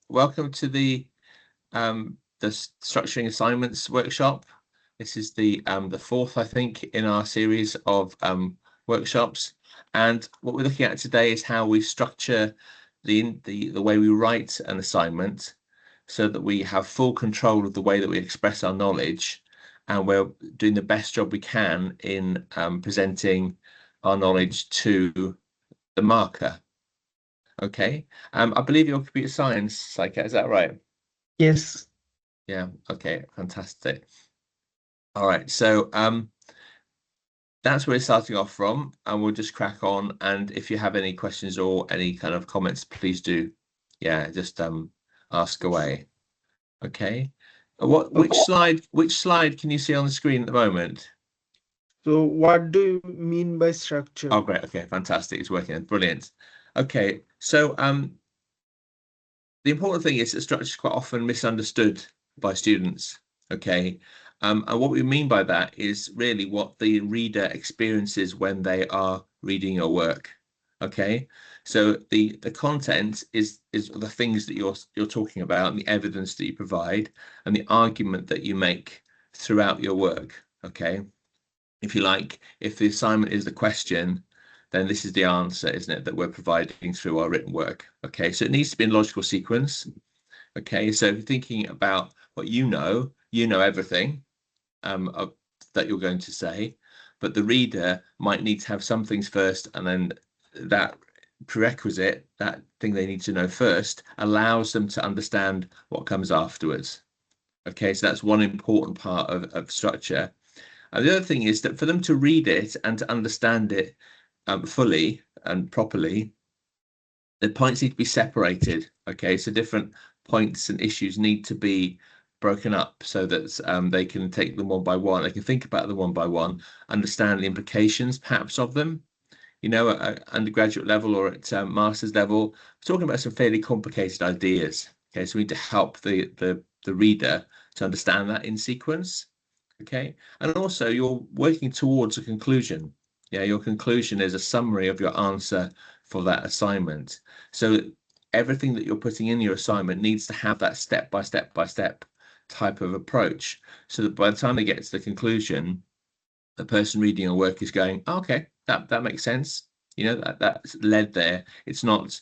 welcome to the structuring assignments workshop. This is the fourth, I think, in our series of workshops. And what we're looking at today is how we structure the way we write an assignment so that we have full control of the way that we express our knowledge, and we're doing the best job we can in presenting our knowledge to the marker. Okay. I believe you're computer science, Psyche, is that right? Yes. Yeah, okay, fantastic. All right, so that's where we're starting off from, and we'll just crack on. And if you have any questions or any kind of comments, please do, yeah, just ask away. Okay. Which slide can you see on the screen at the moment? So what do you mean by structure? Oh, great. Okay, fantastic. It's working. Brilliant. Okay, so the important thing is that structure is quite often misunderstood by students. Okay. And what we mean by that is really what the reader experiences when they are reading your work. Okay. So the content is the things that you're talking about, and the evidence that you provide, and the argument that you make throughout your work. Okay. If you like, if the assignment is the question, then this is the answer, isn't it, that we're providing through our written work. Okay, so it needs to be in logical sequence. Okay, so if you're thinking about what you know everything that you're going to say, but the reader might need to have some things first, and then that prerequisite, that thing they need to know first, allows them to understand what comes afterwards. Okay, so that's one important part of structure. And the other thing is that for them to read it and to understand it fully and properly, the points need to be separated. Okay, so different points and issues need to be broken up so that they can take them one by one. They can think about them one by one, understand the implications perhaps of them. You know, at undergraduate level or at master's level, we're talking about some fairly complicated ideas. Okay, so we need to help the reader to understand that in sequence. Okay, and also you're working towards a conclusion. Yeah, your conclusion is a summary of your answer for that assignment. So everything that you're putting in your assignment needs to have that step by step by step type of approach, so that by the time they get to the conclusion, the person reading your work is going, oh, okay, that makes sense. You know, that's led there. It's not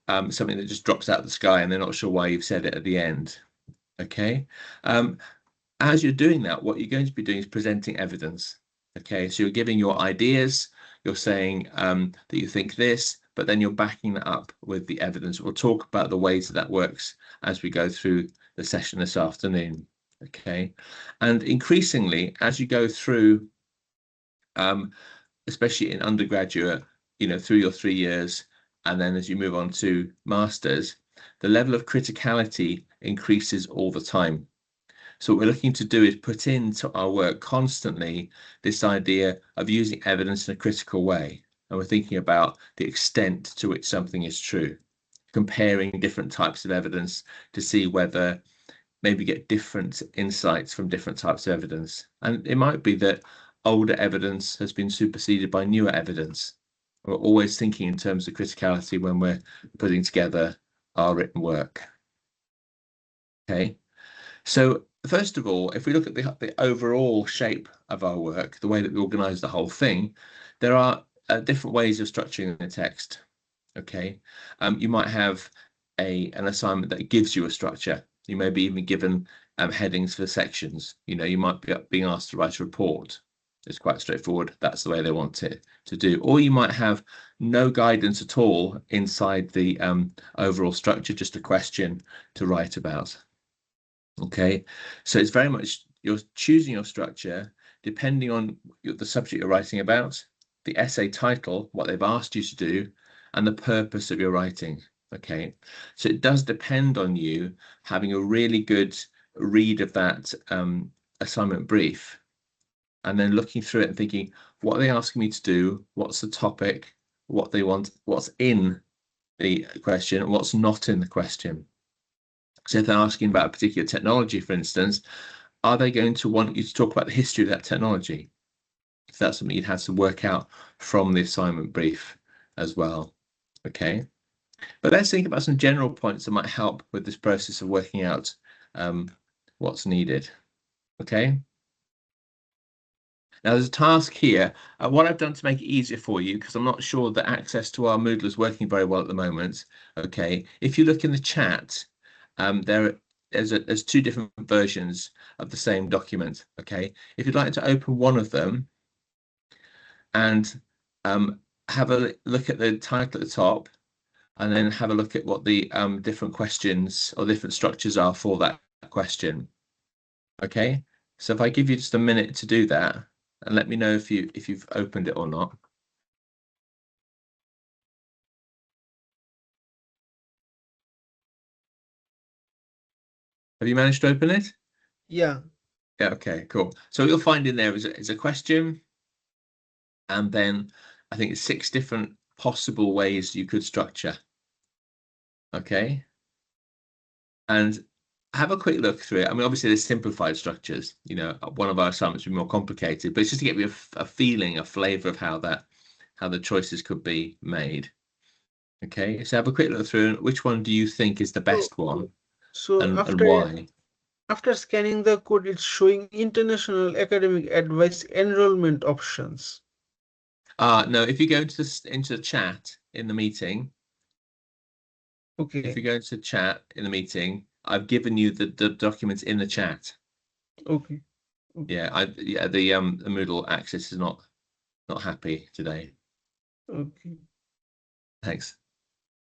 something that just drops out of the sky and they're not sure why you've said it at the end. Okay. As you're doing that, what you're going to be doing is presenting evidence. Okay, so you're giving your ideas, you're saying that you think this, but then you're backing that up with the evidence. We'll talk about the ways that works as we go through the session this afternoon. Okay, and increasingly, as you go through, especially in undergraduate, you know, through your 3 years, and then as you move on to masters, the level of criticality increases all the time. So what we're looking to do is put into our work constantly this idea of using evidence in a critical way. And we're thinking about the extent to which something is true, comparing different types of evidence to see whether maybe get different insights from different types of evidence. And it might be that older evidence has been superseded by newer evidence. We're always thinking in terms of criticality when we're putting together our written work. Okay, so first of all, if we look at the overall shape of our work, the way that we organize the whole thing, there are different ways of structuring the text. Okay, you might have an assignment that gives you a structure. You may be even given headings for sections. You know, you might be being asked to write a report. It's quite straightforward. That's the way they want it to do. Or you might have no guidance at all inside the overall structure, just a question to write about. Okay, so it's very much you're choosing your structure depending on the subject you're writing about, the essay title, what they've asked you to do, and the purpose of your writing. Okay, so it does depend on you having a really good read of that assignment brief, and then looking through it and thinking, what are they asking me to do? What's the topic? What they want? What's in the question? What's not in the question? So if they're asking about a particular technology, for instance, are they going to want you to talk about the history of that technology? So that's something you'd have to work out from the assignment brief as well. Okay. But let's think about some general points that might help with this process of working out what's needed. Okay. Now there's a task here. What I've done to make it easier for you, because I'm not sure that access to our Moodle is working very well at the moment. Okay. If you look in the chat, there's two different versions of the same document. Okay. If you'd like to open one of them and have a look at the title at the top, and then have a look at what the different questions or different structures are for that question. Okay, so if I give you just a minute to do that, and let me know if you've opened it or not. Have you managed to open it? Yeah. Yeah, okay, cool. So what you'll find in there is a question, and then I think it's 6 different possible ways you could structure. Okay. And have a quick look through it. I mean, obviously there's simplified structures, you know, one of our assignments would be more complicated, but it's just to get me a feeling, a flavor of how the choices could be made. Okay, so have a quick look through. Which one do you think is the best one, So and why? after scanning the code, it's showing international academic advice enrollment options. No, if you go into the chat in the meeting, Okay. if you go into chat in the meeting, I've given you the documents in the chat. Okay. Yeah, the Moodle access is not happy today. Okay. Thanks.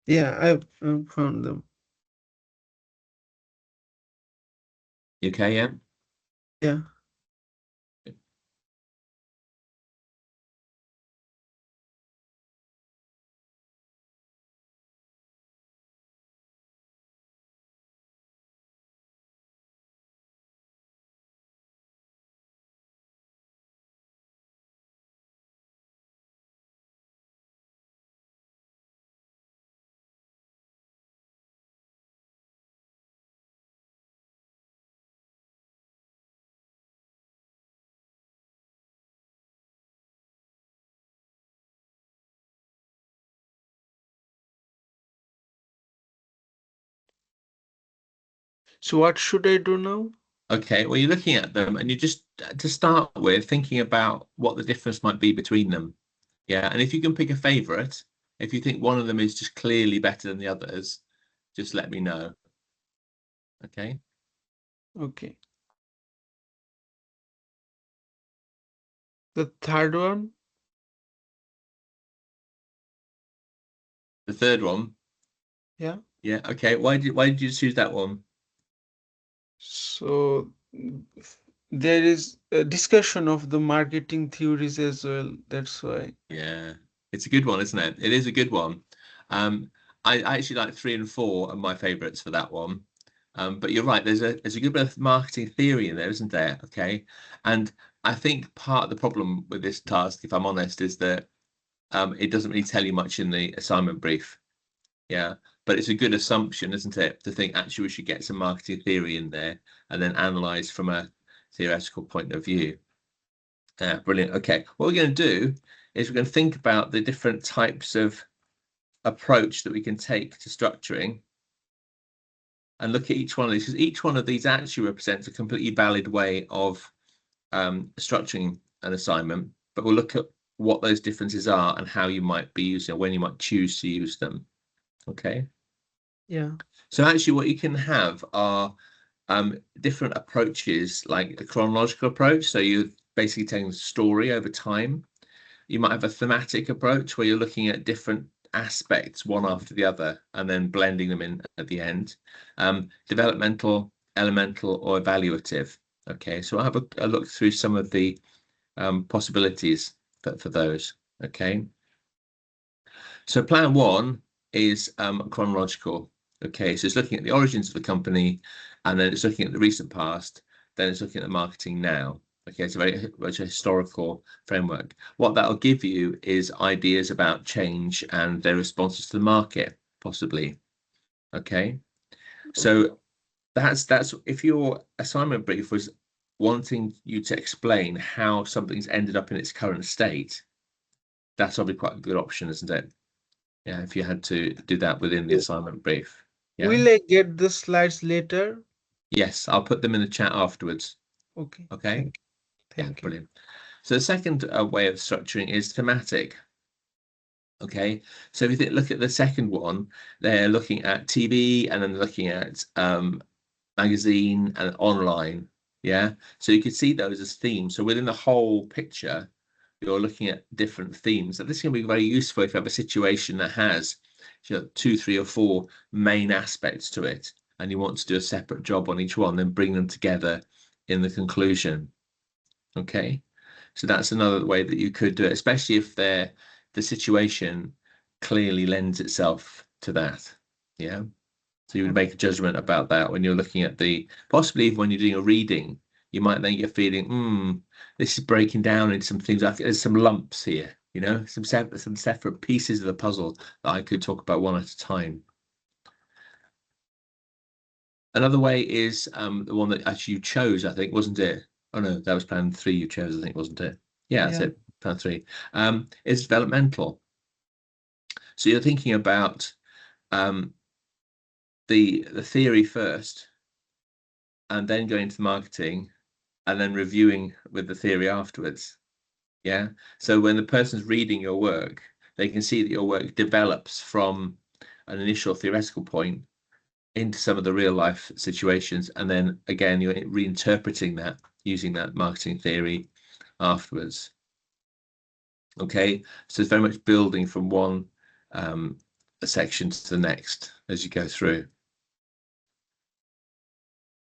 Yeah, I found them. You okay, yeah? Yeah. So what should I do now? Okay, well, you're looking at them and you just, to start with, thinking about what the difference might be between them. Yeah, and if you can pick a favorite, if you think one of them is just clearly better than the others, just let me know. Okay. Okay. The third one? The third one. Yeah. Yeah, okay. Why did you choose that one? So there is a discussion of the marketing theories as well. That's why. Yeah, it's a good one, isn't it? It is a good one. I actually like 3 and 4 are my favorites for that one. But you're right, there's a good bit of marketing theory in there, isn't there? Okay. And I think part of the problem with this task, if I'm honest, is that it doesn't really tell you much in the assignment brief. Yeah. But it's a good assumption, isn't it, to think actually we should get some marketing theory in there and then analyze from a theoretical point of view. Yeah, brilliant. Okay, what we're going to do is we're going to think about the different types of approach that we can take to structuring and look at each one of these, because each one of these actually represents a completely valid way of structuring an assignment, but we'll look at what those differences are and how you might be using, when you might choose to use them. Okay. Yeah. So actually what you can have are different approaches, like a chronological approach. So you're basically telling the story over time. You might have a thematic approach where you're looking at different aspects one after the other and then blending them in at the end. Developmental, elemental, or evaluative. Okay, so I'll have a look through some of the possibilities for those. Okay, so plan 1 is chronological. Okay, so it's looking at the origins of the company, and then it's looking at the recent past, then it's looking at the marketing now. Okay, it's a very much a historical framework. What that'll give you is ideas about change and their responses to the market, possibly. Okay, so that's if your assignment brief was wanting you to explain how something's ended up in its current state, that's probably quite a good option, isn't it? Yeah, if you had to do that within the assignment brief. Yeah. Will I get the slides later? Yes, I'll put them in the chat afterwards. Okay. Okay. Yeah, Thank you. brilliant. So the second way of structuring is thematic. Okay, so if you look at the second one, they're looking at TV and then looking at magazine and online. Yeah, so you could see those as themes. So within the whole picture, you're looking at different themes. And this can be very useful if you have a situation that has, you know, 2, 3, or 4 main aspects to it, and you want to do a separate job on each one, then bring them together in the conclusion. Okay, so that's another way that you could do it, especially if the situation clearly lends itself to that. Yeah. So you would make a judgment about that when you're looking at possibly even when you're doing a reading, you might then get feeling, this is breaking down into some things. There's some lumps here, you know, some separate pieces of the puzzle that I could talk about one at a time. Another way is the one that actually you chose, I think, wasn't it? Oh no, that was plan 3 you chose, I think, wasn't it? Yeah, that's it, plan 3. It's developmental. So you're thinking about the theory first, and then going to the marketing, and then reviewing with the theory afterwards. Yeah. So when the person's reading your work, they can see that your work develops from an initial theoretical point into some of the real life situations. And then again, you're reinterpreting that using that marketing theory afterwards. Okay. So it's very much building from one section to the next as you go through.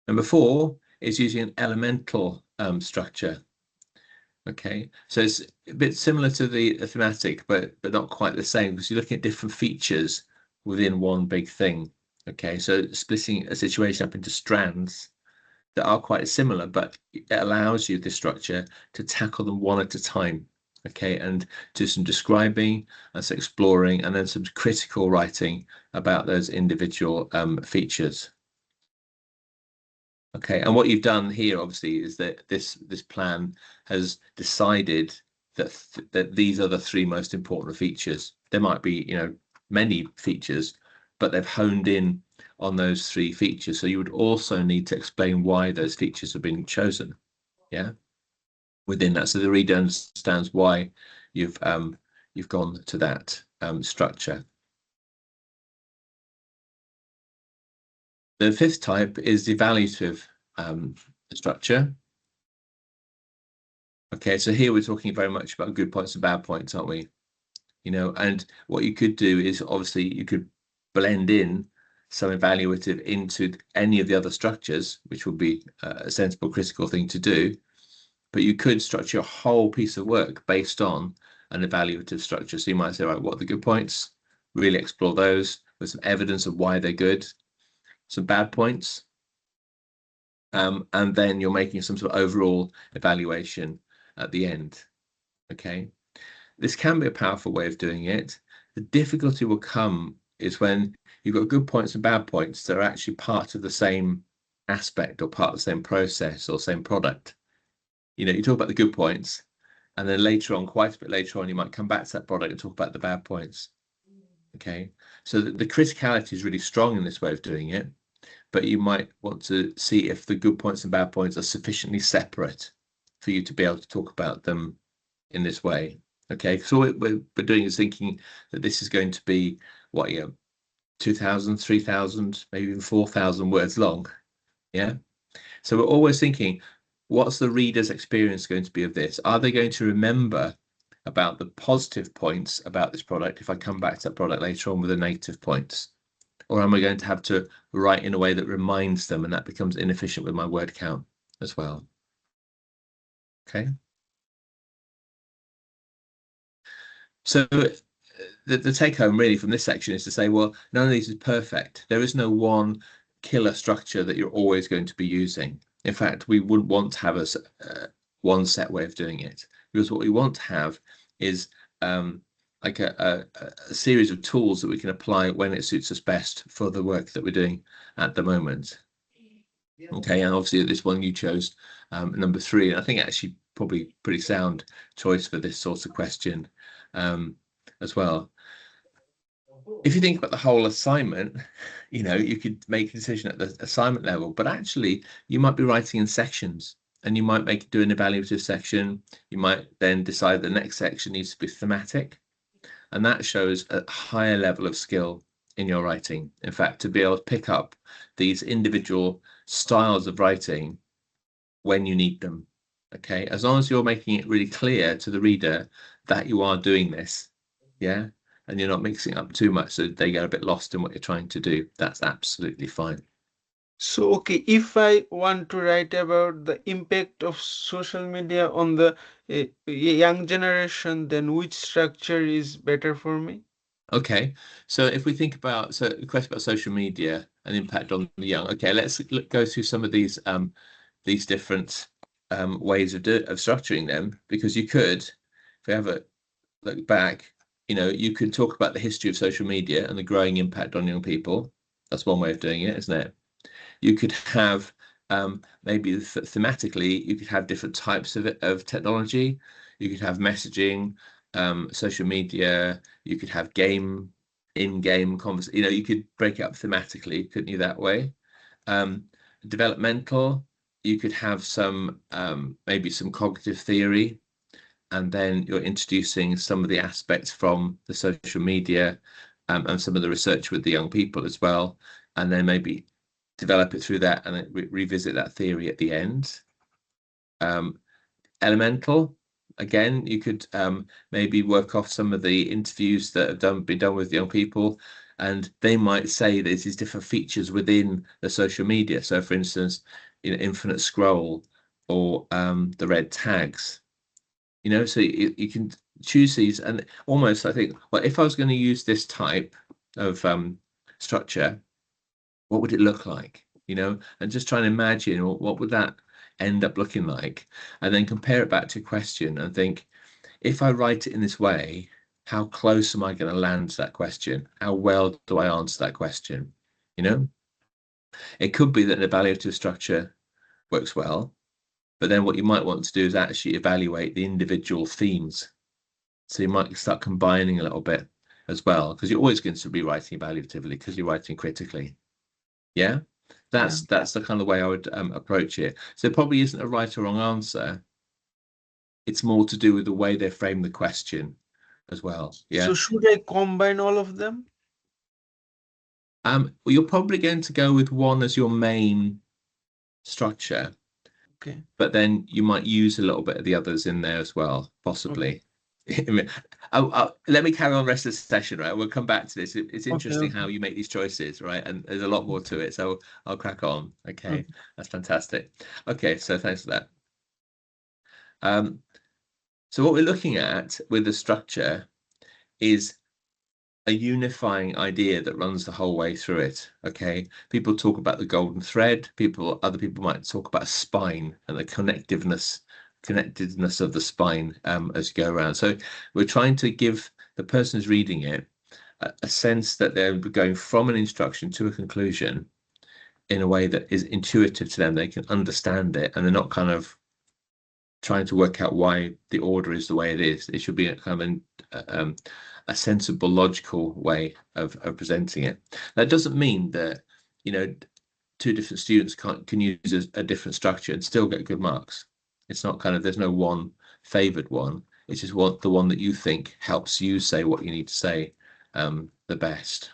Number 4 is using an elemental structure. Okay, so it's a bit similar to the thematic, but not quite the same, because you're looking at different features within one big thing. Okay, so splitting a situation up into strands that are quite similar, but it allows you this structure to tackle them one at a time. Okay, and do some describing and some exploring, and then some critical writing about those individual features. Okay, and what you've done here, obviously, is that this plan has decided that these are the 3 most important features. There might be, you know, many features, but they've honed in on those 3 features. So you would also need to explain why those features have been chosen. Yeah, within that, so the reader understands why you've gone to that structure. The 5th type is the evaluative structure. Okay, so here we're talking very much about good points and bad points, aren't we? You know, and what you could do is obviously you could blend in some evaluative into any of the other structures, which would be a sensible critical thing to do. But you could structure a whole piece of work based on an evaluative structure. So you might say, right, what are the good points? Really explore those with some evidence of why they're good, some bad points. And then you're making some sort of overall evaluation at the end. Okay, this can be a powerful way of doing it. The difficulty will come is when you've got good points and bad points that are actually part of the same aspect or part of the same process or same product. You know, you talk about the good points, and then later on, quite a bit later on, you might come back to that product and talk about the bad points. Okay, so the criticality is really strong in this way of doing it, but you might want to see if the good points and bad points are sufficiently separate for you to be able to talk about them in this way. Okay, so what we're doing is thinking that this is going to be what, 2,000, 3,000, maybe even 4,000 words long. Yeah, so we're always thinking, what's the reader's experience going to be of this? Are they going to remember about the positive points about this product if I come back to that product later on with the negative points? Or am I going to have to write in a way that reminds them, and that becomes inefficient with my word count as well? Okay. So the take home really from this section is to say, well, none of these is perfect. There is no one killer structure that you're always going to be using. In fact, we wouldn't want to have one set way of doing it, because what we want to have is like a series of tools that we can apply when it suits us best for the work that we're doing at the moment. Okay, and obviously this one you chose number 3, and I think actually probably pretty sound choice for this sort of question as well. If you think about the whole assignment, you could make a decision at the assignment level, but actually you might be writing in sections, and you might do an evaluative section. You might then decide the next section needs to be thematic, and that shows a higher level of skill in your writing. In fact, to be able to pick up these individual styles of writing when you need them. Okay, as long as you're making it really clear to the reader that you are doing this, yeah, and you're not mixing up too much so they get a bit lost in what you're trying to do, that's absolutely fine. So, okay, if I want to write about the impact of social media on the young generation, then which structure is better for me? Okay, so if we think about the question about social media and impact on the young, okay, let's go through some of these different ways of structuring them, because you could, if we have a look back, you could talk about the history of social media and the growing impact on young people. That's one way of doing it, isn't it? You could have maybe thematically, you could have different types of technology. You could have messaging, social media. You could have in-game conversation. You could break it up thematically, couldn't you, that way? Developmental, you could have some maybe some cognitive theory, and then you're introducing some of the aspects from the social media and some of the research with the young people as well, and then maybe develop it through that and then revisit that theory at the end. Elemental, again, you could maybe work off some of the interviews that have been done with young people, and they might say there's these different features within the social media. So, for instance, infinite scroll or the red tags. So you can choose these, and almost I think, well, if I was going to use this type of structure, what would it look like? And just try and imagine what would that end up looking like, and then compare it back to a question and think, if I write it in this way, how close am I going to land to that question? How well do I answer that question? It could be that an evaluative structure works well, but then what you might want to do is actually evaluate the individual themes. So you might start combining a little bit as well, because you're always going to be writing evaluatively because you're writing critically. Yeah, that's the kind of way I would approach it. So it probably isn't a right or wrong answer. It's more to do with the way they frame the question as well. Yeah. So should I combine all of them? Well, you're probably going to go with one as your main structure, Okay. but then you might use a little bit of the others in there as well, possibly. Let me carry on the rest of the session, right? We'll come back to this. It's Okay. interesting Okay. how you make these choices, right? And there's a lot more to it. So I'll crack on. Okay, that's fantastic. Okay, so thanks for that. So what we're looking at with the structure is a unifying idea that runs the whole way through it. Okay, people talk about the golden thread. Other people might talk about a spine and the connectedness of the spine as you go around. So we're trying to give the person who's reading it a sense that they're going from an instruction to a conclusion in a way that is intuitive to them. They can understand it, and they're not kind of trying to work out why the order is the way it is. It should be a kind of a sensible, logical way of presenting it. That doesn't mean that two different students can use a different structure and still get good marks. It's not kind of, there's no one favored one. It's just the one that you think helps you say what you need to say the best.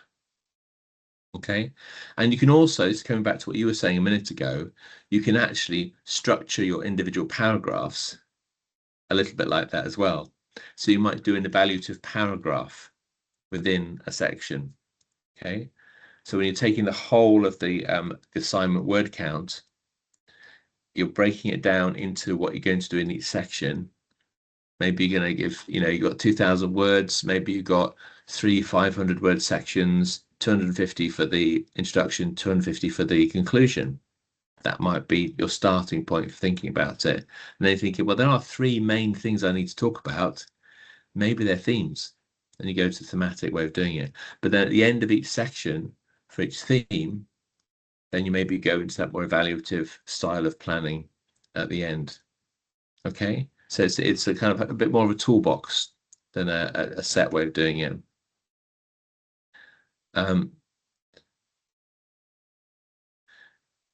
Okay, and you can also, coming back to what you were saying a minute ago, you can actually structure your individual paragraphs a little bit like that as well. So you might do an evaluative paragraph within a section. Okay, so when you're taking the whole of the assignment word count, you're breaking it down into what you're going to do in each section. Maybe you're going to give, you've got 2,000 words, maybe you've got 500 word sections, 250 for the introduction, 250 for the conclusion. That might be your starting point for thinking about it. And then you're thinking, well, there are three main things I need to talk about. Maybe they're themes. And you go to the thematic way of doing it. But then at the end of each section, for each theme, then you maybe go into that more evaluative style of planning at the end. Okay, so it's a kind of a bit more of a toolbox than a set way of doing it.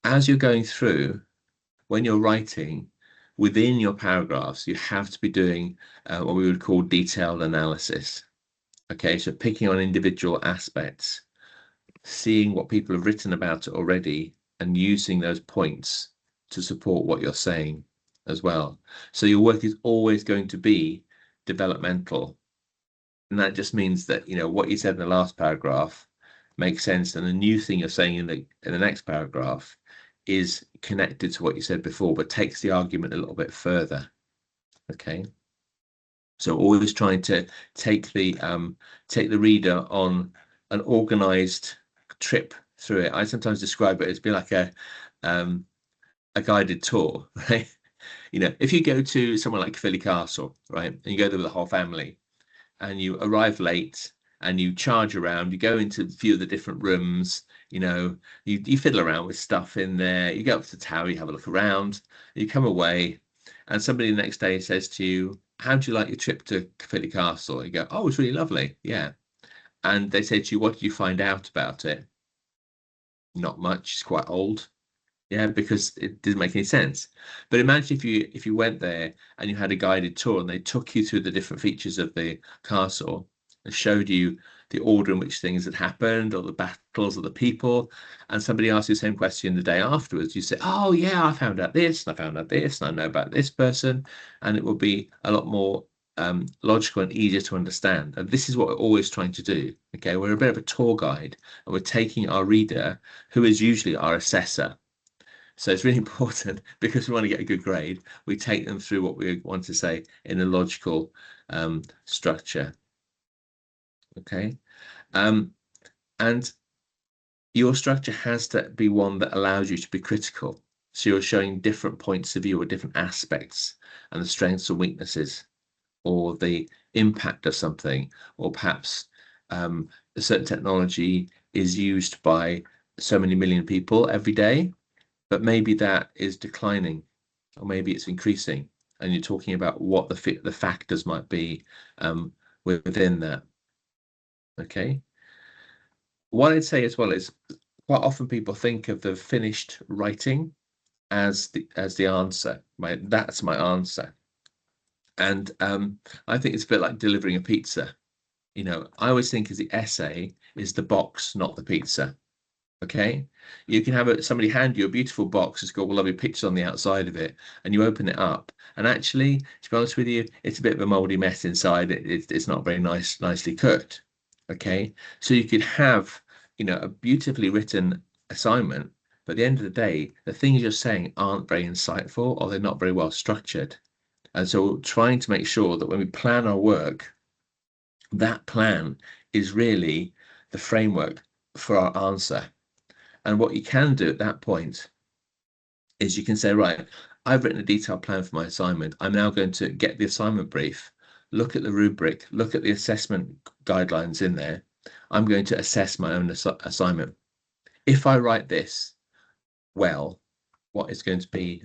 As you're going through, when you're writing within your paragraphs, you have to be doing what we would call detailed analysis. Okay, so picking on individual aspects, seeing what people have written about it already, and using those points to support what you're saying as well. So your work is always going to be developmental. And that just means that, you know, what you said in the last paragraph makes sense, and the new thing you're saying in the next paragraph is connected to what you said before, but takes the argument a little bit further. Okay. So always trying to take the reader on an organized trip through it. I sometimes describe it as being like a guided tour, right? You know, if you go to somewhere like Caerphilly Castle, right, and you go there with the whole family, and you arrive late and you charge around, you go into a few of the different rooms, you know, you fiddle around with stuff in there, you go up to the tower, you have a look around, you come away, and somebody the next day says to you, how do you like your trip to Caerphilly Castle? You go, oh, it was really lovely. Yeah. And they say to you, what did you find out about it? Not much. It's quite old. Yeah, because it didn't make any sense. But imagine if you went there and you had a guided tour and they took you through the different features of the castle and showed you the order in which things had happened, or the battles, or the people, and somebody asked you the same question the day afterwards, you say, oh yeah, I found out this, and I found out this, and I know about this person, and it will be a lot more logical and easier to understand. And this is what we're always trying to do. Okay, we're a bit of a tour guide, and we're taking our reader, who is usually our assessor. So it's really important, because we want to get a good grade, we take them through what we want to say in a logical structure. Okay. And your structure has to be one that allows you to be critical. So you're showing different points of view or different aspects, and the strengths and weaknesses, or the impact of something, or perhaps a certain technology is used by so many million people every day, but maybe that is declining, or maybe it's increasing, and you're talking about what the factors might be within that. Okay. What I'd say as well is, quite often people think of the finished writing as the answer. That's my answer. And I think it's a bit like delivering a pizza. You know, I always think as the essay is the box, not the pizza. Okay, you can have somebody hand you a beautiful box that's got lovely pictures on the outside of it, and you open it up, and actually, to be honest with you, it's a bit of a moldy mess inside. It's not very nicely cooked. Okay, so you could have, you know, a beautifully written assignment, but at the end of the day, the things you're saying aren't very insightful, or they're not very well structured. And so trying to make sure that when we plan our work, that plan is really the framework for our answer. And what you can do at that point is you can say, right, I've written a detailed plan for my assignment. I'm now going to get the assignment brief, look at the rubric, look at the assessment guidelines in there. I'm going to assess my own assignment. If I write this well, what is going to be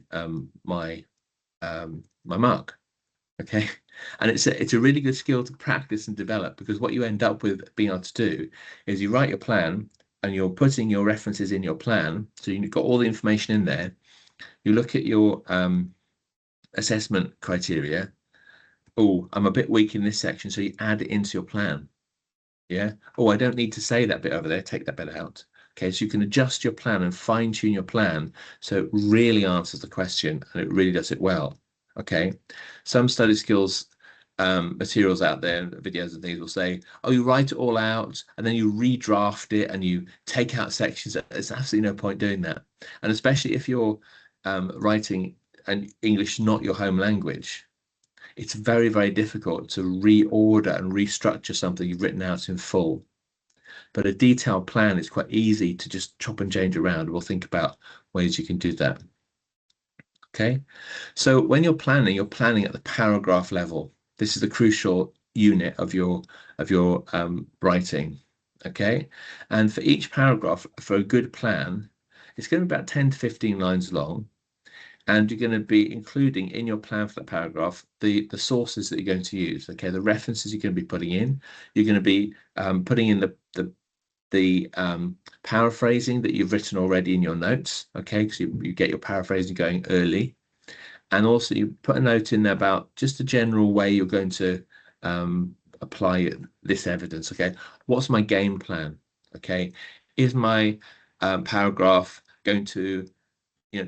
my mark? Okay. And it's a really good skill to practice and develop, because what you end up with being able to do is you write your plan, and you're putting your references in your plan. So you've got all the information in there. You look at your assessment criteria. Oh, I'm a bit weak in this section. So you add it into your plan. Yeah. Oh, I don't need to say that bit over there. Take that bit out. Okay. So you can adjust your plan and fine tune your plan so it really answers the question and it really does it well. Okay. Some study skills materials out there, videos and things, will say, oh, you write it all out and then you redraft it and you take out sections. There's absolutely no point doing that. And especially if you're writing an English not your home language, it's very, very difficult to reorder and restructure something you've written out in full. But a detailed plan is quite easy to just chop and change around. We'll think about ways you can do that. Okay, so when you're planning at the paragraph level. This is the crucial unit of your writing. Okay, and for each paragraph, for a good plan, it's going to be about 10 to 15 lines long, and you're going to be including in your plan for that paragraph the sources that you're going to use. Okay, the references you're going to be putting in. You're going to be putting in the the paraphrasing that you've written already in your notes, okay, because you get your paraphrasing going early. And also you put a note in there about just the general way you're going to apply this evidence, okay? What's my game plan, okay? Is my paragraph going to,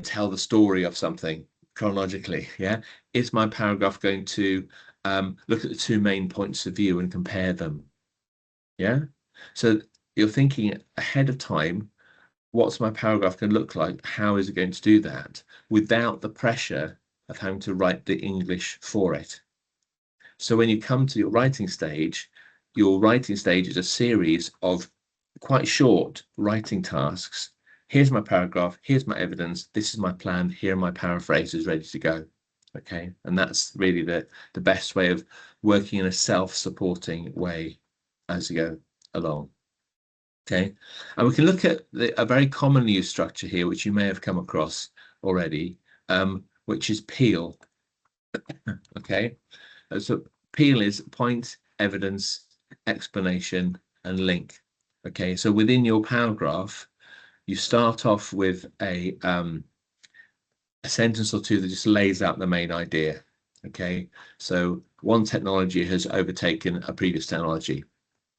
tell the story of something chronologically, yeah? Is my paragraph going to look at the two main points of view and compare them, yeah? So you're thinking ahead of time, what's my paragraph going to look like? How is it going to do that without the pressure of having to write the English for it? So when you come to your writing stage is a series of quite short writing tasks. Here's my paragraph, here's my evidence, this is my plan, here are my paraphrases ready to go. Okay, and that's really the best way of working in a self-supporting way as you go along. Okay, and we can look at a very commonly used structure here, which you may have come across already, which is PEAL. Okay, so PEAL is point, evidence, explanation, and link. Okay, so within your paragraph, you start off with a sentence or two that just lays out the main idea. Okay, so one technology has overtaken a previous technology.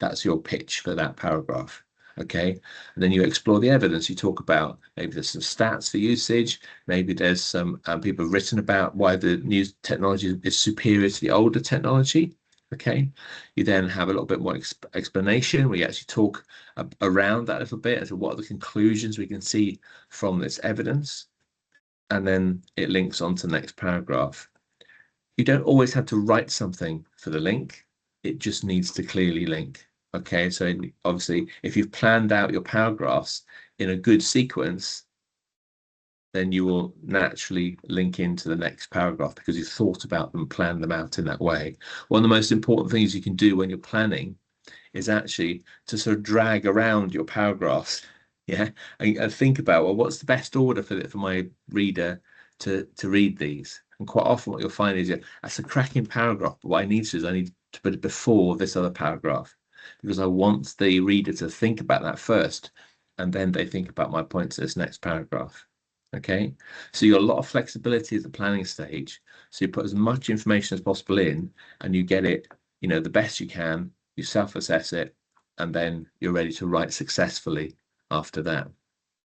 That's your pitch for that paragraph. Okay, and then you explore the evidence. You talk about maybe there's some stats for usage, maybe there's some people have written about why the new technology is superior to the older technology. Okay, you then have a little bit more explanation. We actually talk around that a little bit as to what are the conclusions we can see from this evidence, and then it links on to the next paragraph. You don't always have to write something for the link, it just needs to clearly link. Okay, so obviously, if you've planned out your paragraphs in a good sequence, then you will naturally link into the next paragraph because you've thought about them, planned them out in that way. One of the most important things you can do when you're planning is actually to sort of drag around your paragraphs, yeah, and think about, well, what's the best order for my reader to read these? And quite often what you'll find is, that's a cracking paragraph, but what I need to do is I need to put it before this other paragraph, because I want the reader to think about that first, and then they think about my points in this next paragraph. Okay, so you've got a lot of flexibility at the planning stage. So you put as much information as possible in, and you get it, the best you can. You self-assess it, and then you're ready to write successfully after that.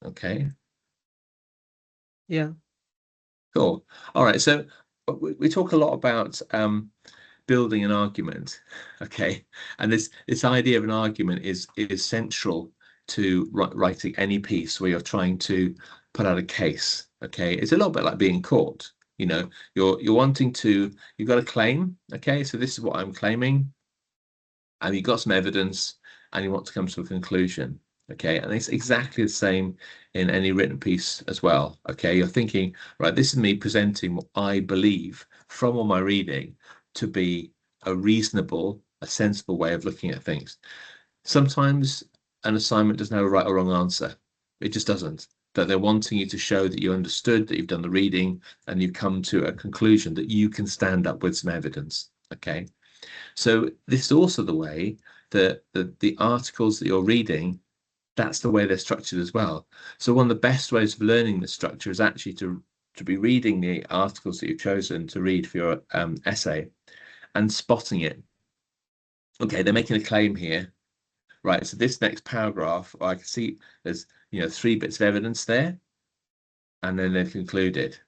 Okay. Yeah. Cool. All right. So we talk a lot about building an argument. Okay, and this idea of an argument is central to writing any piece where you're trying to put out a case. Okay, it's a little bit like being in court. You're wanting to, you've got a claim. Okay, so this is what I'm claiming, and you've got some evidence, and you want to come to a conclusion. Okay, and it's exactly the same in any written piece as well. Okay, you're thinking, right, this is me presenting what I believe from all my reading to be a reasonable, a sensible way of looking at things. Sometimes an assignment doesn't have a right or wrong answer. It just doesn't. But they're wanting you to show that you understood, that you've done the reading, and you've come to a conclusion that you can stand up with some evidence. Okay, so this is also the way that the articles that you're reading, that's the way they're structured as well. So one of the best ways of learning the structure is actually to be reading the articles that you've chosen to read for your essay and spotting it. Okay, they're making a claim here, right? So this next paragraph, I can see there's 3 bits of evidence there, and then they've concluded,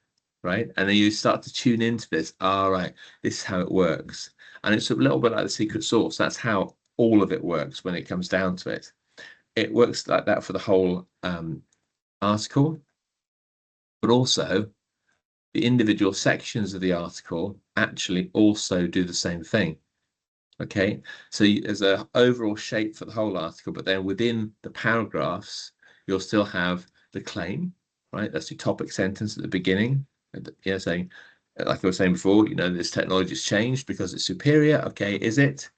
right? And then you start to tune into this. All right, this is how it works, and it's a little bit like the secret sauce. That's how all of it works when it comes down to it. It works like that for the whole article, but also the individual sections of the article actually also do the same thing. Okay, so there's an overall shape for the whole article, but then within the paragraphs, you'll still have the claim, right? That's the topic sentence at the beginning, saying, like I was saying before, this technology has changed because it's superior. Okay, is it?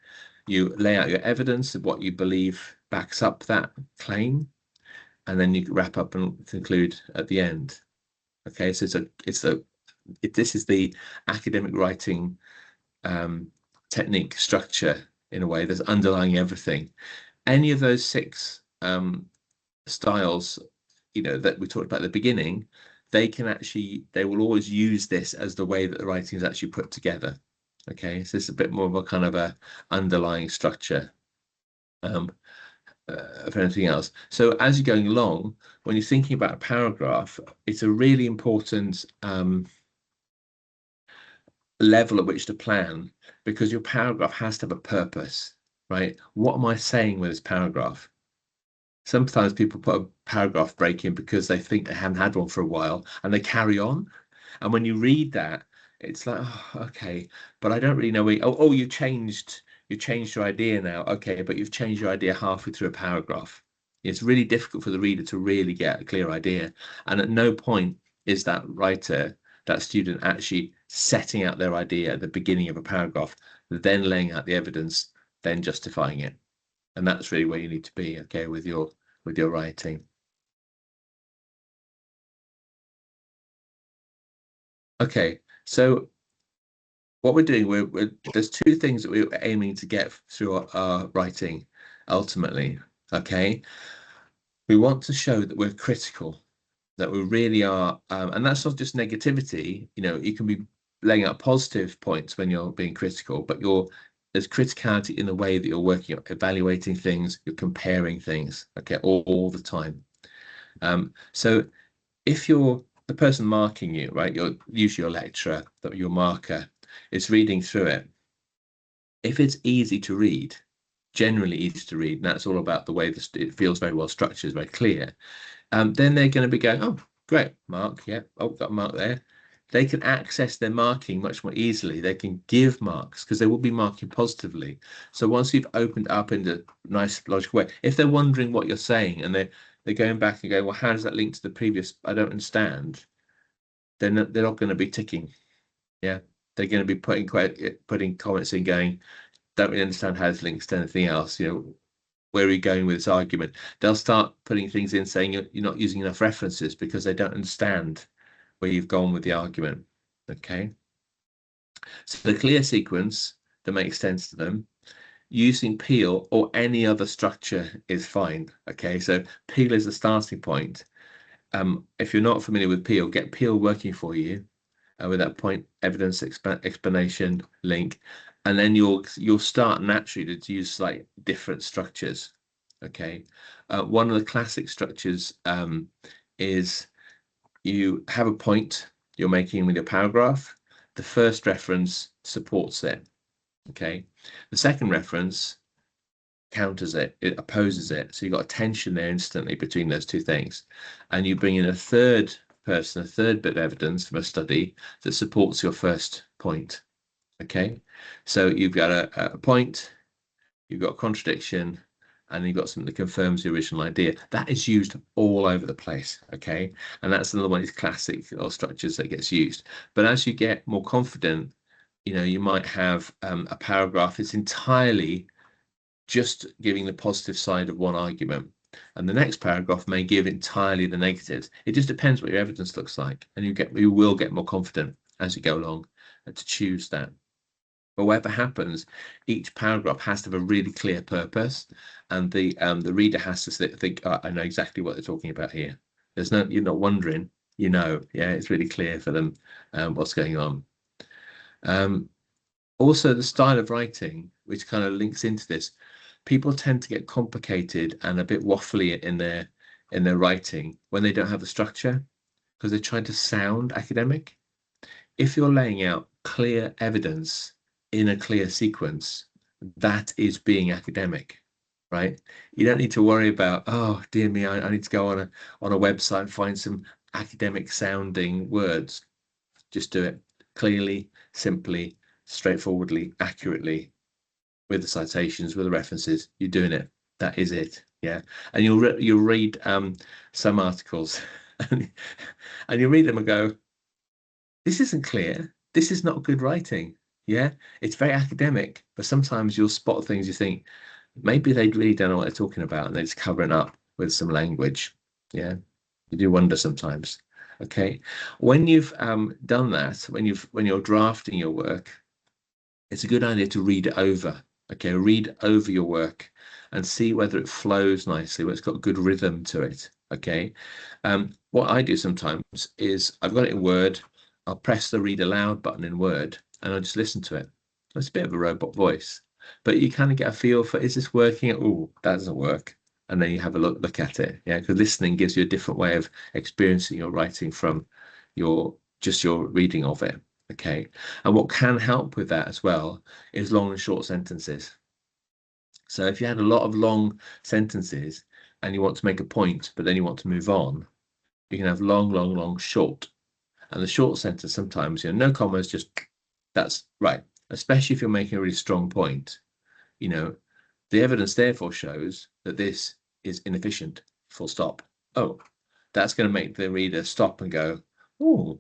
You lay out your evidence of what you believe backs up that claim, and then you wrap up and conclude at the end. Okay, so this is the academic writing technique structure in a way that's underlying everything. Any of those 6 styles, you know, that we talked about at the beginning, they will always use this as the way that the writing is actually put together. Okay, so it's a bit more of a kind of a underlying structure of anything else. So as you're going along, when you're thinking about a paragraph, it's a really important level at which to plan, because your paragraph has to have a purpose, right? What am I saying with this paragraph? Sometimes people put a paragraph break in because they think they haven't had one for a while and they carry on. And when you read that, it's like, oh, okay, but I don't really know where, oh, you changed your idea now. Okay, but you've changed your idea halfway through a paragraph. It's really difficult for the reader to really get a clear idea. And at no point is that student actually setting out their idea at the beginning of a paragraph, then laying out the evidence, then justifying it. And that's really where you need to be, okay, with your writing. Okay, so what we're doing, there's two things that we're aiming to get through our writing ultimately. Okay, we want to show that we're critical, that we really are, and that's not just negativity. You know, you can be laying out positive points when you're being critical, but there's criticality in the way that you're working, evaluating things, you're comparing things, okay, all the time. So if you're the person marking you, right, you're usually your lecturer, your marker is reading through it. If it's easy to read, generally easy to read, and that's all about the way it feels very well structured, very clear, then they're going to be going, oh, great, mark, yeah, oh, got a mark there. They can access their marking much more easily. They can give marks because they will be marking positively. So once you've opened up in a nice logical way, if they're wondering what you're saying and they're going back and going, well, how does that link to the previous? I don't understand. They're not going to be ticking. Yeah, they're going to be putting comments in, going, don't really understand how this links to anything else. You know, where are you going with this argument? They'll start putting things in saying you're not using enough references because they don't understand where you've gone with the argument. Okay, so the clear sequence that makes sense to them, using Peel or any other structure is fine. Okay, so Peel is the starting point. If you're not familiar with Peel, get Peel working for you with that point, evidence, explanation, link, and then you'll start naturally to use like different structures. Okay, one of the classic structures is you have a point you're making with your paragraph. The first reference supports it. Okay, the second reference counters it, it opposes it. So you've got a tension there instantly between those two things. And you bring in a third person, a third bit of evidence from a study that supports your first point. Okay, so you've got a point, you've got a contradiction, and you've got something that confirms the original idea. That is used all over the place. Okay, and that's another one of these classic or structures that gets used. But as you get more confident, you know, you might have a paragraph that's entirely just giving the positive side of one argument, and the next paragraph may give entirely the negatives. It just depends what your evidence looks like, and you will get more confident as you go along to choose that. But whatever happens, each paragraph has to have a really clear purpose, and the reader has to think, oh, I know exactly what they're talking about here. You're not wondering, you know, yeah, it's really clear for them what's going on. Also, the style of writing, which kind of links into this, people tend to get complicated and a bit waffly in their writing when they don't have the structure because they're trying to sound academic. If you're laying out clear evidence in a clear sequence, that is being academic, right? You don't need to worry about, oh dear me, I need to go on a website and find some academic sounding words. Just do it clearly, simply, straightforwardly, accurately, with the citations, with the references. You're doing it. That is it. Yeah, and you'll read some articles, and you read them and go, this isn't clear. This is not good writing. Yeah, it's very academic, but sometimes you'll spot things you think maybe they really don't know what they're talking about, and they're just covering up with some language. Yeah, you do wonder sometimes. Okay, when you've done that, when you're drafting your work, it's a good idea to read it over. Okay, read over your work and see whether it flows nicely, whether it's got good rhythm to it. Okay. What I do sometimes is I've got it in Word, I'll press the read aloud button in Word and I'll just listen to it. It's a bit of a robot voice, but you kind of get a feel for, is this working? Oh, that doesn't work. And then you have a look at it. Yeah, because listening gives you a different way of experiencing your writing from your reading of it. Okay. And what can help with that as well is long and short sentences. So if you had a lot of long sentences and you want to make a point, but then you want to move on, you can have long, long, long, short. And the short sentence sometimes, no commas, just that's right. Especially if you're making a really strong point, the evidence therefore shows that this is inefficient, full stop. Oh, that's going to make the reader stop and go, oh,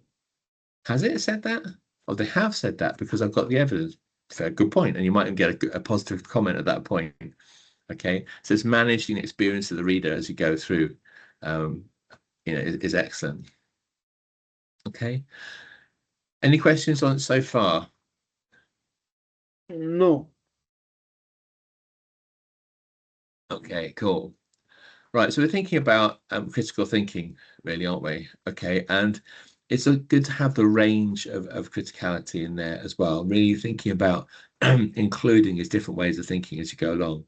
has it said that? Or they have said that because I've got the evidence. Fair, good point. And you might get a positive comment at that point. Okay, so it's managing the experience of the reader as you go through, is excellent. Okay. Any questions on it so far? No. Okay, cool. Right, so we're thinking about critical thinking, really, aren't we? Okay, and it's good to have the range of criticality in there as well. Really thinking about including these different ways of thinking as you go along.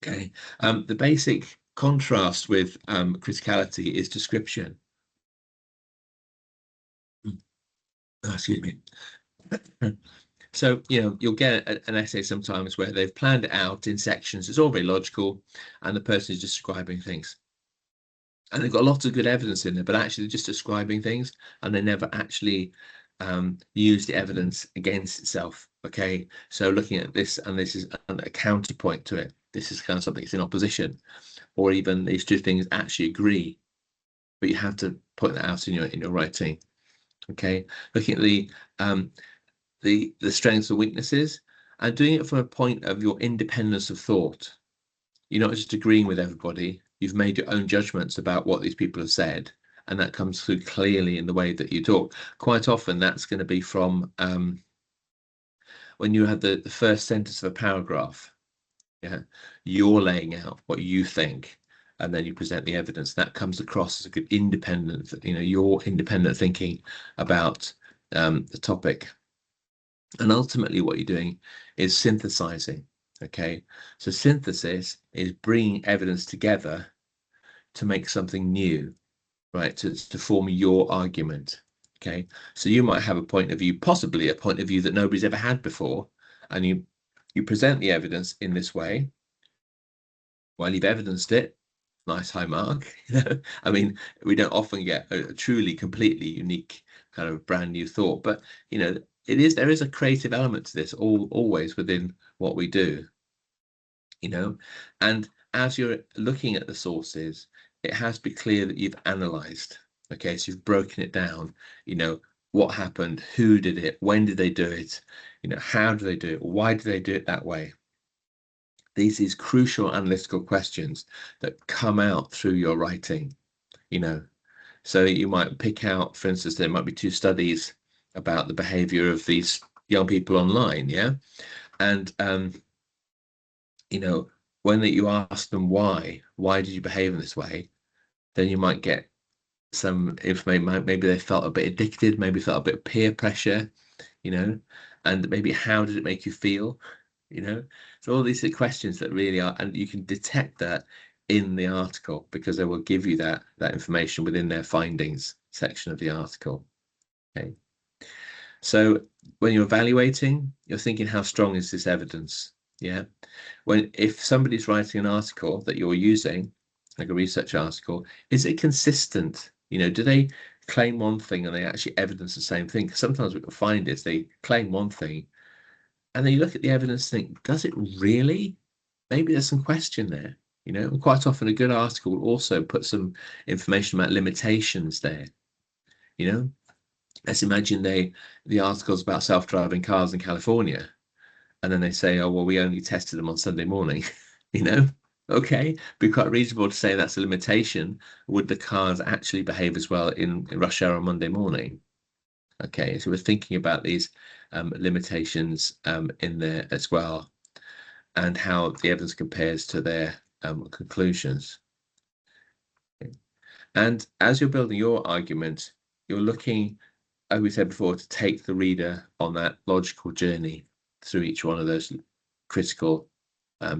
Okay, the basic contrast with criticality is description. Oh, excuse me. So, you'll get an essay sometimes where they've planned it out in sections. It's all very logical, and the person is just describing things. And they've got lots of good evidence in there, but actually they're just describing things, and they never actually use the evidence against itself. Okay, so looking at this, and this is a counterpoint to it. This is kind of something that's in opposition, or even these two things actually agree, but you have to point that out in your writing. Okay, looking at the strengths and weaknesses, and doing it from a point of your independence of thought. You're not just agreeing with everybody. You've made your own judgments about what these people have said, and that comes through clearly in the way that you talk. Quite often, that's going to be from when you have the first sentence of a paragraph. Yeah, you're laying out what you think, and then you present the evidence. That comes across as a good independent, your independent thinking about the topic. And ultimately, what you're doing is synthesizing. Okay, so synthesis is bringing evidence together to make something new, right? To form your argument. Okay, so you might have a point of view, possibly a point of view that nobody's ever had before, and you present the evidence in this way. Well, you've evidenced it. Nice high mark. I mean, we don't often get a truly completely unique kind of brand new thought, but there is a creative element to this always within what we do. And as you're looking at the sources, it has to be clear that you've analyzed. Okay, so you've broken it down. What happened, who did it, when did they do it, how do they do it, why do they do it that way? These crucial analytical questions that come out through your writing. So you might pick out, for instance, there might be two studies about the behavior of these young people online. Yeah, and when you ask them why did you behave in this way, then you might get some information. Maybe they felt a bit addicted, maybe felt a bit of peer pressure, and maybe how did it make you feel, so all these are questions that really are, and you can detect that in the article because they will give you that information within their findings section of the article. Okay, so when you're evaluating, you're thinking, how strong is this evidence? Yeah, if somebody's writing an article that you're using, like a research article, is it consistent? Do they claim one thing and they actually evidence the same thing? Because sometimes what you'll find is they claim one thing and then you look at the evidence and think, does it really? Maybe there's some question there. And quite often a good article will also put some information about limitations there. Let's imagine the article's about self-driving cars in California, and then they say, oh, well, we only tested them on Sunday morning. Okay, be quite reasonable to say that's a limitation. Would the cars actually behave as well in rush hour on Monday morning? Okay, so we're thinking about these limitations in there as well. and how the evidence compares to their conclusions. And as you're building your argument, you're looking, as we said before, to take the reader on that logical journey through each one of those critical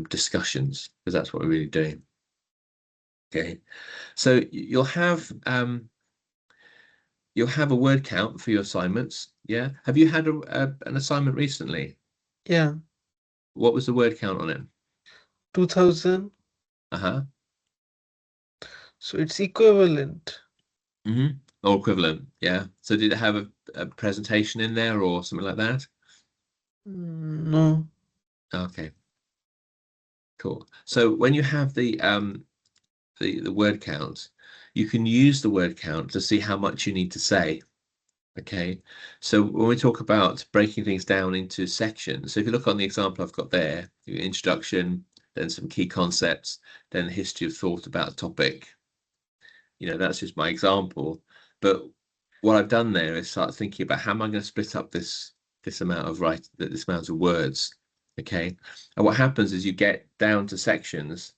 discussions, because that's what we're really doing. Okay, so you'll have a word count for your assignments. Yeah, have you had an assignment recently? Yeah. What was the word count on it? 2000. So it's equivalent. Or equivalent, yeah. So did it have a presentation in there or something like that? No. Okay, cool. So when you have the word count, you can use the word count to see how much you need to say. Okay, so when we talk about breaking things down into sections, so if you look on the example I've got there, your introduction, then some key concepts, then the history of thought about a topic. You know, that's just my example. But what I've done there is start thinking about how am I going to split up this amount of this amount of words. Okay, and what happens is you get down to sections.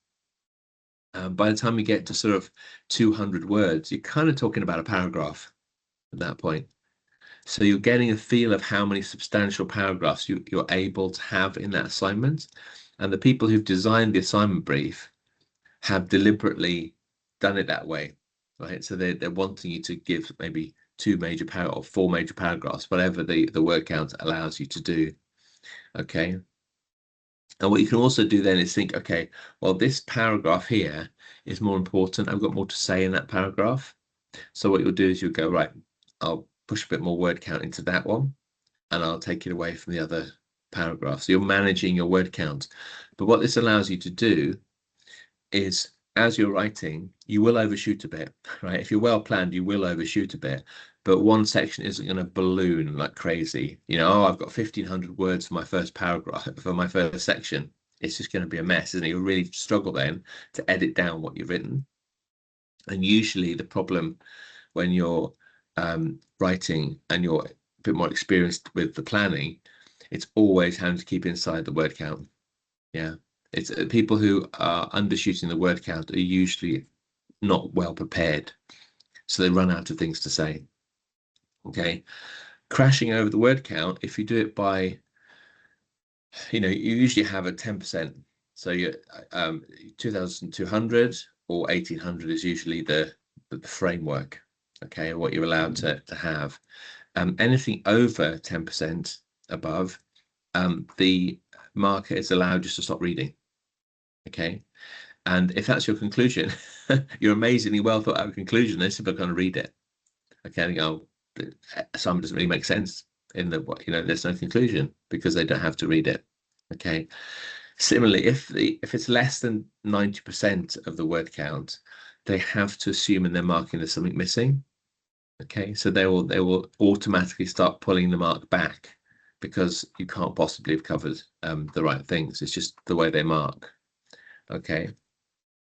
By the time you get to sort of 200 words, you're kind of talking about a paragraph at that point. So you're getting a feel of how many substantial paragraphs you're able to have in that assignment. And the people who've designed the assignment brief have deliberately done it that way, right? So they're wanting you to give maybe 2 major or 4 major paragraphs, whatever the word count allows you to do. Okay. And what you can also do then is think, okay, well, this paragraph here is more important. I've got more to say in that paragraph. So what you'll do is you'll go, right, I'll push a bit more word count into that one, and I'll take it away from the other paragraph. So you're managing your word count. But what this allows you to do is, as you're writing, you will overshoot a bit, right? If you're well planned, you will overshoot a bit. But one section isn't going to balloon like crazy. You know, oh, I've got 1,500 words for my first paragraph, for my first section. It's just going to be a mess, isn't it? You'll really struggle then to edit down what you've written. And usually the problem when you're writing and you're a bit more experienced with the planning, it's always having to keep inside the word count. Yeah, it's people who are undershooting the word count are usually not well prepared, so they run out of things to say. Okay, crashing over the word count, if you do it by, you know, you usually have a 10%. So you 2,200 or 1,800 is usually the framework. Okay, what you're allowed to have. Anything over 10% above, the marker is allowed just to stop reading. Okay, and if that's your conclusion, your amazingly well thought out conclusion, they're simply going to read it. Okay, and go, some doesn't really make sense in the, you know, there's no conclusion because they don't have to read it. Okay, similarly, if it's less than 90% of the word count, they have to assume in their marking there's something missing. Okay, so they will automatically start pulling the mark back because you can't possibly have covered the right things. It's just the way they mark. Okay.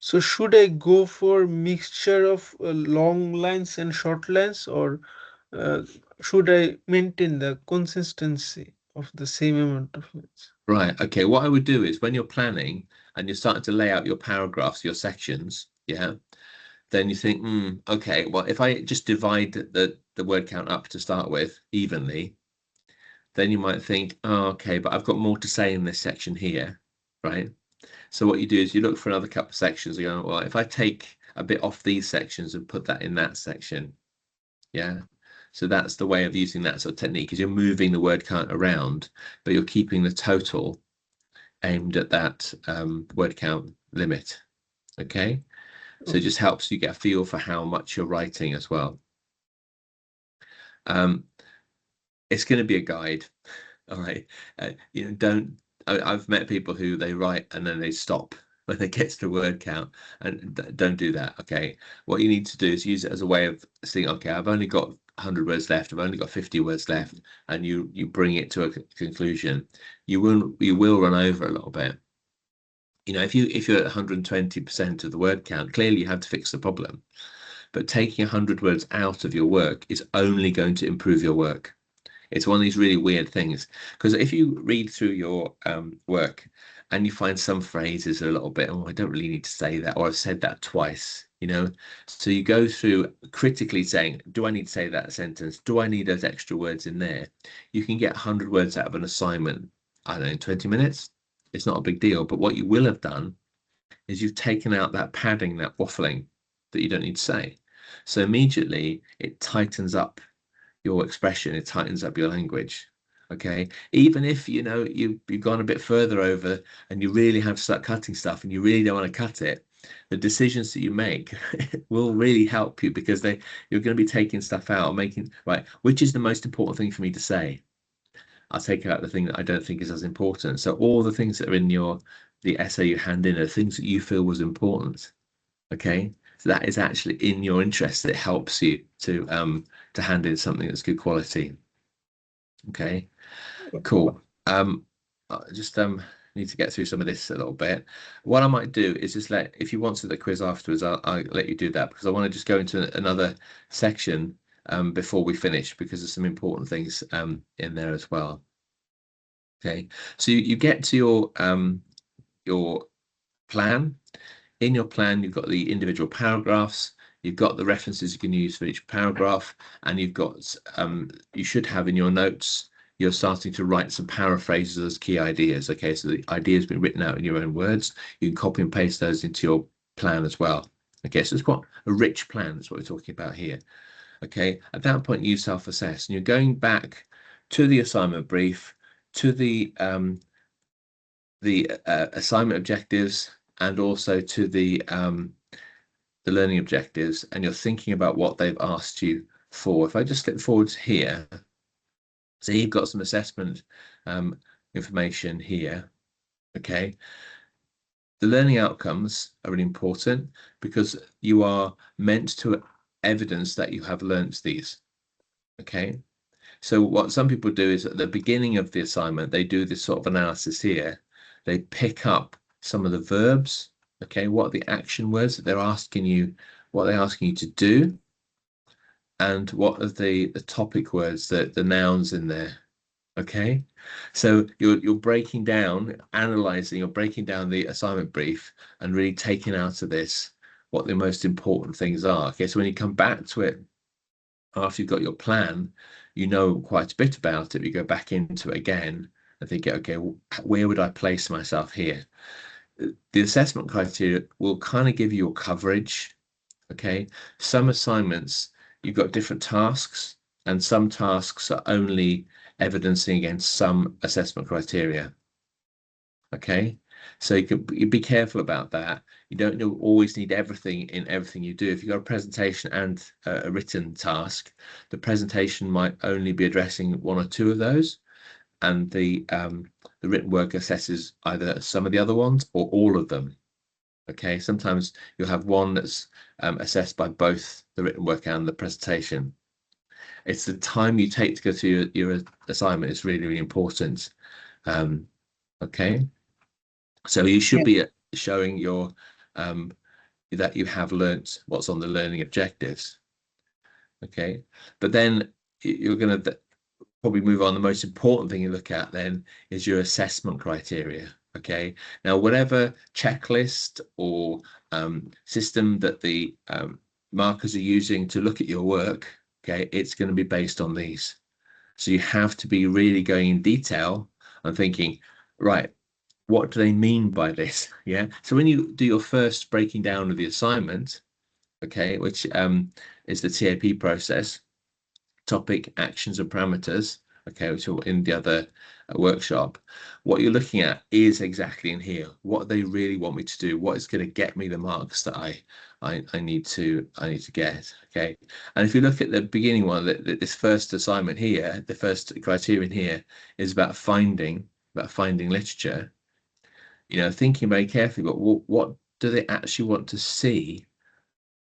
So should I go for mixture of long lines and short lines, or should I maintain the consistency of the same amount of lines? Right. Okay. What I would do is when you're planning and you're starting to lay out your paragraphs, your sections, yeah, then you think, okay, well, if I just divide the word count up to start with evenly, then you might think, oh, okay, but I've got more to say in this section here, right? So what you do is you look for another couple of sections. You go, well, if I take a bit off these sections and put that in that section, yeah. So that's the way of using that sort of technique, is you're moving the word count around, but you're keeping the total aimed at that word count limit. Okay. So it just helps you get a feel for how much you're writing as well. It's going to be a guide. All right. You know, I've met people who they write and then they stop when they get to the word count, and don't do that. Okay. What you need to do is use it as a way of saying, okay, I've only got 100 words left. I've only got 50 words left, and you bring it to a conclusion. You will run over a little bit. You know, if you're at 120% of the word count, clearly you have to fix the problem. But taking 100 words out of your work is only going to improve your work. It's one of these really weird things, because if you read through your work and you find some phrases are a little bit, oh, I don't really need to say that, or I've said that twice, you know. So you go through critically saying, do I need to say that sentence? Do I need those extra words in there? You can get 100 words out of an assignment, I don't know, in 20 minutes. It's not a big deal. But what you will have done is you've taken out that padding, that waffling that you don't need to say. So immediately it tightens up your expression, it tightens up your language. Okay, even if you know you've gone a bit further over and you really have to start cutting stuff and you really don't want to cut it, the decisions that you make will really help you, because you're going to be taking stuff out and making right, which is the most important thing for me to say. I'll take out the thing that I don't think is as important. So all the things that are in the essay you hand in are things that you feel was important. Okay, so that is actually in your interest. It helps you to hand in something that's good quality. Okay, cool. I just need to get through some of this a little bit. What I might do is just if you want to the quiz afterwards, I'll let you do that, because I want to just go into another section before we finish, because there's some important things in there as well. Okay, so you get to your plan. In your plan, you've got the individual paragraphs, you've got the references you can use for each paragraph, and you've got you should have in your notes, you're starting to write some paraphrases as key ideas. Okay, so the idea has been written out in your own words. You can copy and paste those into your plan as well. Okay, so it's quite a rich plan. That's what we're talking about here. Okay, at that point you self-assess, and you're going back to the assignment brief, to the assignment objectives, and also to the learning objectives, and you're thinking about what they've asked you for. If I just flip forward to here, so you've got some assessment information here. Okay, the learning outcomes are really important, because you are meant to evidence that you have learnt these. Okay, so what some people do is at the beginning of the assignment, they do this sort of analysis here. They pick up some of the verbs. Okay, what are the action words that they're asking you, what they're asking you to do, and what are the topic words, the nouns in there. Okay, so you're breaking down, analyzing, you're breaking down the assignment brief and really taking out of this what the most important things are. Okay, so when you come back to it after you've got your plan, you know quite a bit about it. You go back into it again and think, okay, where would I place myself here? The assessment criteria will kind of give you your coverage. Okay, some assignments, you've got different tasks, and some tasks are only evidencing against some assessment criteria. Okay, so you can be careful about that. You don't always need everything in everything you do. If you've got a presentation and a written task, the presentation might only be addressing one or two of those, and the written work assesses either some of the other ones or all of them. Okay, sometimes you'll have one that's assessed by both the written work and the presentation. It's the time you take to go through your assignment is really, really important. Okay, so you should be showing your that you have learnt what's on the learning objectives. Okay, but then you're going to probably move on. The most important thing you look at then is your assessment criteria. Okay, now whatever checklist or system that the markers are using to look at your work, okay, it's going to be based on these. So you have to be really going in detail and thinking, right, what do they mean by this? Yeah, so when you do your first breaking down of the assignment, okay, which is the TAP process, topic, actions and parameters, okay, which are in the other workshop, what you're looking at is exactly in here, what they really want me to do, what is going to get me the marks that I need to get. Okay, and if you look at the beginning one, this first assignment here, the first criterion here is about finding literature. You know, thinking very carefully about what do they actually want to see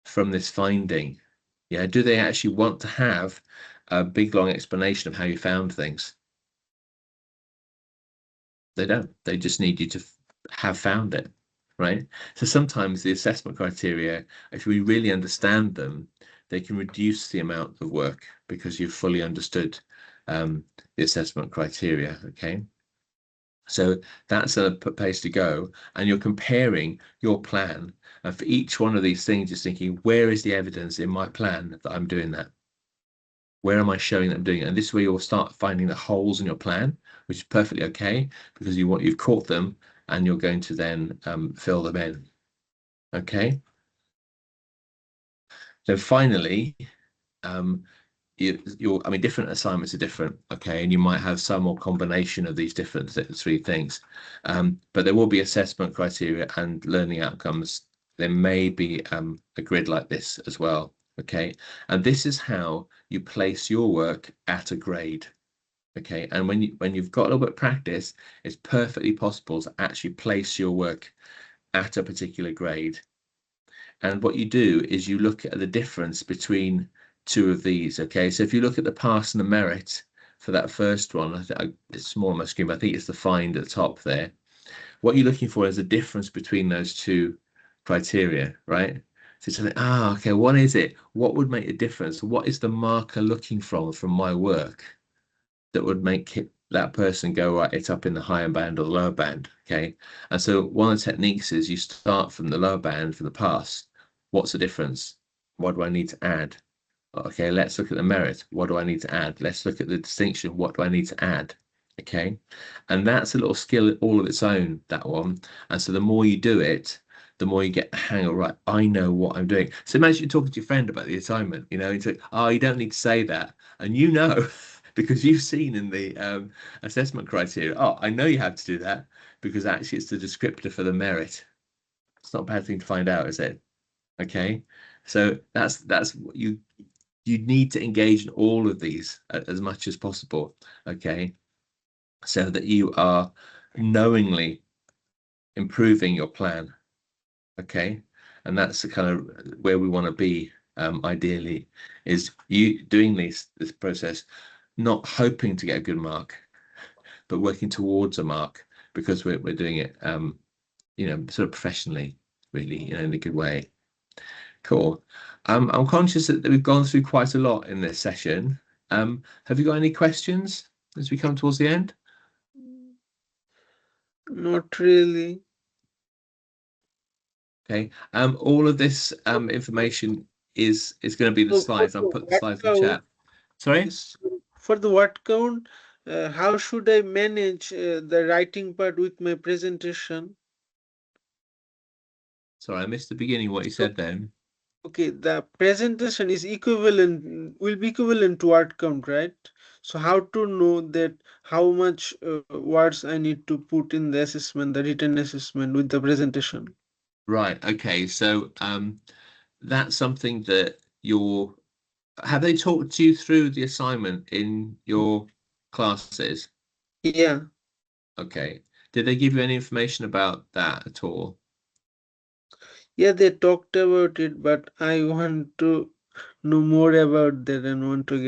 from this finding. Yeah, do they actually want to have a big long explanation of how you found things? They don't. They just need you to have found it, right? So sometimes the assessment criteria, if we really understand them, they can reduce the amount of work because you've fully understood the assessment criteria. Okay, So that's a place to go, and you're comparing your plan. And for each one of these things, just thinking, where is the evidence in my plan that I'm doing that? Where am I showing that I'm doing it? And this is where you'll start finding the holes in your plan, which is perfectly okay, because you've caught them and you're going to then fill them in. Okay. So finally, different assignments are different, okay, and you might have some or combination of these different three things, but there will be assessment criteria and learning outcomes. There may be a grid like this as well, okay, and this is how you place your work at a grade, okay, and when you've got a little bit of practice, it's perfectly possible to actually place your work at a particular grade. And what you do is you look at the difference between two of these. Okay, so if you look at the pass and the merit for that first one, it's small on my screen, but I think it's the find at the top there. What you're looking for is a difference between those two criteria, right? So it's like, okay, what is it? What would make a difference? What is the marker looking from my work that would make that person go, right, it's up in the higher band or the lower band, okay? And so one of the techniques is you start from the lower band for the pass. What's the difference? What do I need to add? Okay, let's look at the merit. What do I need to add? Let's look at the distinction. What do I need to add? Okay, and that's a little skill all of its own, that one. And so the more you do it, the more you get the hang of, right, I know what I'm doing. So imagine you're talking to your friend about the assignment, it's like, oh, you don't need to say that. And because you've seen in the assessment criteria, oh, I know you have to do that because actually it's the descriptor for the merit. It's not a bad thing to find out, is it? Okay, so that's what you need to engage in all of these as much as possible, okay, so that you are knowingly improving your plan, okay, and that's the kind of where we want to be, ideally, is you doing this process, not hoping to get a good mark, but working towards a mark, because we're doing it sort of professionally, really, in a good way. Cool. I'm conscious that we've gone through quite a lot in this session. Have you got any questions as we come towards the end? Not really. Okay. All of this information is going to be the So slides. I'll put the slides in the chat. Sorry? For the word count, how should I manage the writing part with my presentation? Sorry, I missed the beginning of what you said then. Okay, the presentation is will be equivalent to word count, right? So how to know that how much words I need to put in the assessment, the written assessment with the presentation? Right. Okay. So that's something that have they talked to you through the assignment in your classes? Yeah. Okay. Did they give you any information about that at all? Yeah, they talked about it, but I want to know more about that and want to get